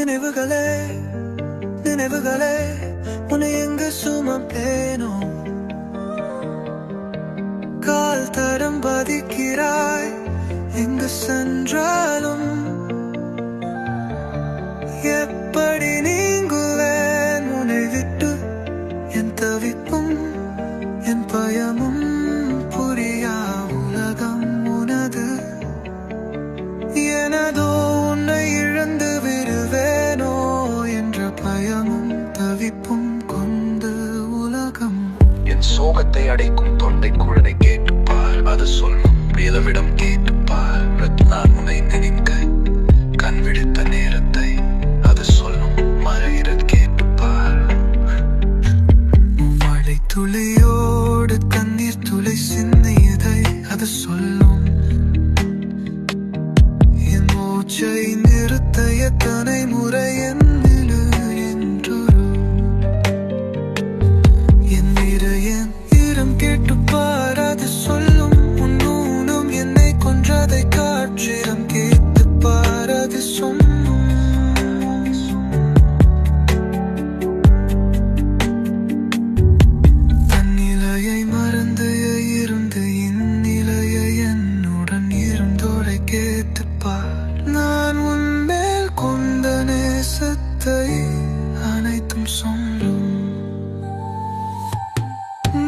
நினைவுகளே நினைவுகளே உன்னை எங்கு சுமப்பேனோ கால் தடம் பதிக்கிறாய் எங்கு சென்றாலும் எப்படி நீங்குவேன் உன்னை விட்டு என் தவிப்பும் என் பயமும் புரியா உலகம் உனது எனதோ உன்னை இழந்து விடுவேனோ என்ற பயமும் தவிப்பும் கொண்டு உலகம் என் சோகத்தை அடைக்கும் தொண்டை குழலை கேட்டுப்பார் அது சொல்லும் வேதவிடம் கேட்டுப்பார் நான் உன்னை நினைக்க கண் விழித்த நேரத்தை அது சொல்லும் மழையிடல் கேட்டுப்பார் மழை துளியோடு தண்ணீர் துளை சிந்தியதை அது சொல்லும் என் மூச்சை நிறுத்த எத்தனை முறை என்னிலு என்றொரு என் இதயம் ஈரம் கேட்டுப்பார் அது சொல்லும் உன் ஊனம் என்னை கொன்றதை காற்றிடம் கேட்டுப்பார் அது சொல்லும் தன்னிலையை மறந்து இருந்து இந்நிலையை என்னுடன் இருந்தோரை கேட்டுப்பார் நான் உன்மேல் கொண்ட நேசத்தை அனைத்தும் சொல்லும்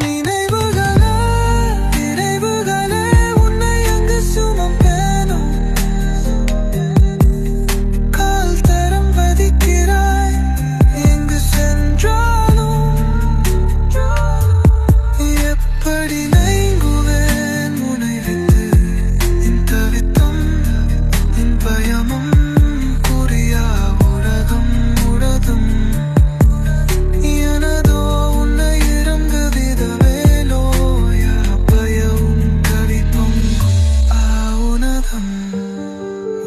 நினைவுகளே நினைவுகளே உன்னை எங்கு சுமப்பேனோ கால் தரம் பதிக்கிறாய் எங்கு சென்றாலும் எப்படி நீங்குவேன் உன்னை விட்டு என் தவித்தும் என் பயமும் புரியா உலகம் உலகம் எனதோ உன்னை இறங்கு விதவேலோ பயமும் தவிப்பும் உனதம்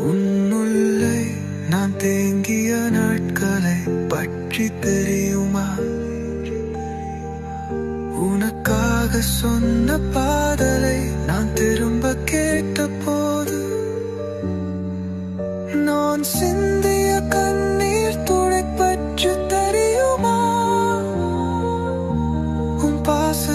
உன்னுள்ளே நான் தேங்கிய நாட்களை பற்றி தெரியுமா உனக்காக சொன்ன பாடலை நான் திரும்ப கேட்ட போது நான் சிந்திய கண்ணீர் துளை பற்றி தெரியுமா உன் பாச